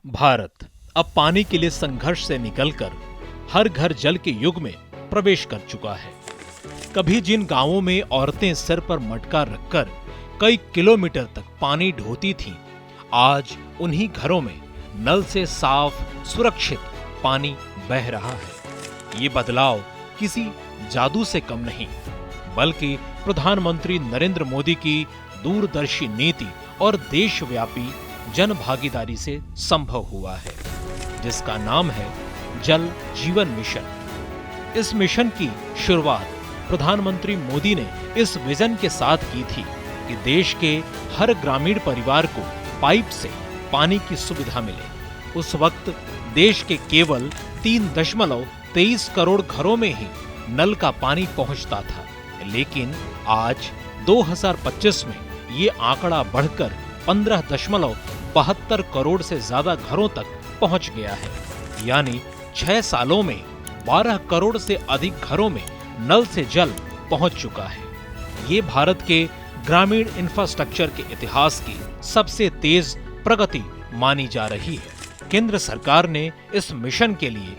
भारत अब पानी के लिए संघर्ष से निकलकर हर घर जल के युग में प्रवेश कर चुका है। कभी जिन गांवों में औरतें सिर पर मटका रखकर कई किलोमीटर तक पानी ढोती थीं, आज उन्हीं घरों में नल से साफ सुरक्षित पानी बह रहा है। ये बदलाव किसी जादू से कम नहीं, बल्कि प्रधानमंत्री नरेंद्र मोदी की दूरदर्शी नीति और देशव्यापी जन भागीदारी से संभव हुआ है, जिसका नाम है जल जीवन मिशन। इस मिशन की शुरुआत प्रधानमंत्री मोदी ने इस विजन के साथ की थी कि देश के हर ग्रामीण परिवार को पाइप से पानी की सुविधा मिले। उस वक्त देश के केवल 3.23 करोड़ घरों में ही नल का पानी पहुंचता था, लेकिन आज 2025 में ये आंकड़ा बढ़कर 15.72 करोड़ से ज्यादा घरों तक पहुंच गया है। यानी 6 सालों में 12 करोड़ से अधिक घरों में नल से जल पहुंच चुका है। ये भारत के ग्रामीण इंफ्रास्ट्रक्चर के इतिहास की सबसे तेज प्रगति मानी जा रही है। केंद्र सरकार ने इस मिशन के लिए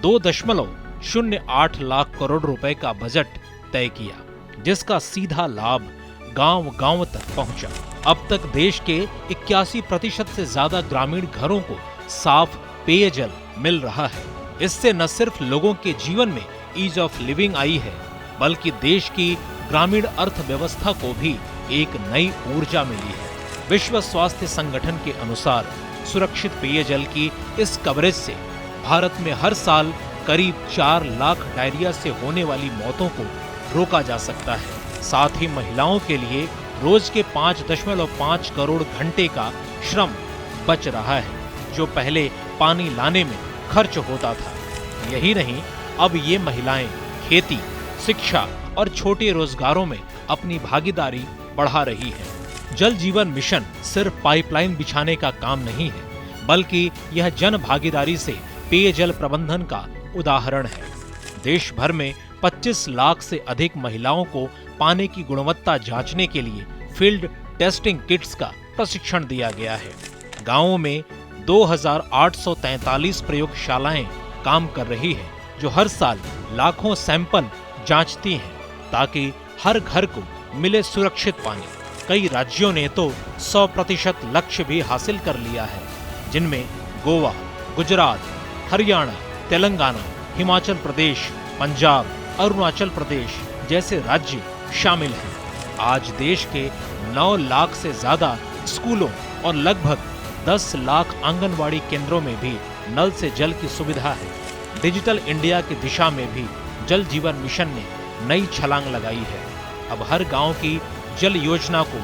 2.08 लाख करोड़ रुपए का बजट तय किया, जिसका सीधा लाभ गांव-गांव तक पहुंचा। अब तक देश के 81% से ज्यादा ग्रामीण घरों को साफ पेयजल मिल रहा है। इससे न सिर्फ लोगों के जीवन में ईज ऑफ लिविंग आई है, बल्कि देश की ग्रामीण अर्थव्यवस्था को भी एक नई ऊर्जा मिली है। विश्व स्वास्थ्य संगठन के अनुसार सुरक्षित पेयजल की इस कवरेज से भारत में हर साल करीब 4 लाख डायरिया से होने वाली मौतों को रोका जा सकता है। साथ ही महिलाओं के लिए रोज के 5.5 करोड़ घंटे का श्रम बच रहा है, जो पहले पानी लाने में खर्च होता था। यही नहीं, अब ये महिलाएं खेती, शिक्षा और छोटे रोजगारों में अपनी भागीदारी बढ़ा रही हैं। जल जीवन मिशन सिर्फ पाइपलाइन बिछाने का काम नहीं है, बल्कि यह जन भागीदारी से पेयजल प्रबंधन का उदाहरण है। देश भर में 25 लाख से अधिक महिलाओं को पानी की गुणवत्ता जांचने के लिए फील्ड टेस्टिंग किट्स का प्रशिक्षण दिया गया है। गांवों में 2843 प्रयोगशालाएं काम कर रही हैं, जो हर साल लाखों सैंपल जांचती हैं, ताकि हर घर को मिले सुरक्षित पानी। कई राज्यों ने तो 100% लक्ष्य भी हासिल कर लिया है, जिनमें गोवा, गुजरात, हरियाणा, तेलंगाना, हिमाचल प्रदेश, पंजाब, अरुणाचल प्रदेश जैसे राज्य शामिल हैं। आज देश के 9 लाख से ज्यादा स्कूलों और लगभग 10 लाख आंगनवाड़ी केंद्रों में भी नल से जल की सुविधा है। डिजिटल इंडिया की दिशा में भी जल जीवन मिशन ने नई छलांग लगाई है। अब हर गांव की जल योजना को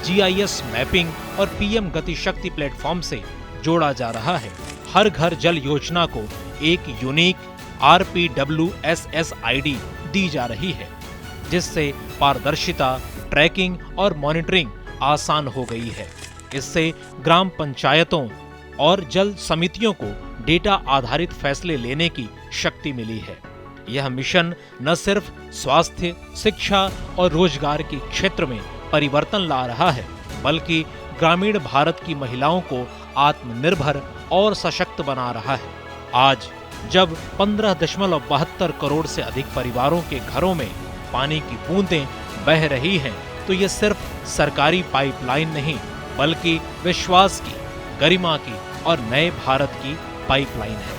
GIS मैपिंग और PM गति शक्ति प्लेटफॉर्म से जोड़ा जा रहा है। हर घर जल योजना को एक यूनिक RPWSS ID दी जा रही है, जिससे पारदर्शिता, ट्रैकिंग और मॉनिटरिंग आसान हो गई है। इससे ग्राम पंचायतों और जल समितियों को डेटा आधारित फैसले लेने की शक्ति मिली है। यह मिशन न सिर्फ स्वास्थ्य, शिक्षा और रोजगार के क्षेत्र में परिवर्तन ला रहा है, बल्कि ग्रामीण भारत की महिलाओं को आत्मनिर्भर और सशक्त बना रहा है। आज जब 15.72 करोड़ से अधिक परिवारों के घरों में पानी की बूंदें बह रही हैं, तो ये सिर्फ सरकारी पाइपलाइन नहीं, बल्कि विश्वास की, गरिमा की और नए भारत की पाइपलाइन है।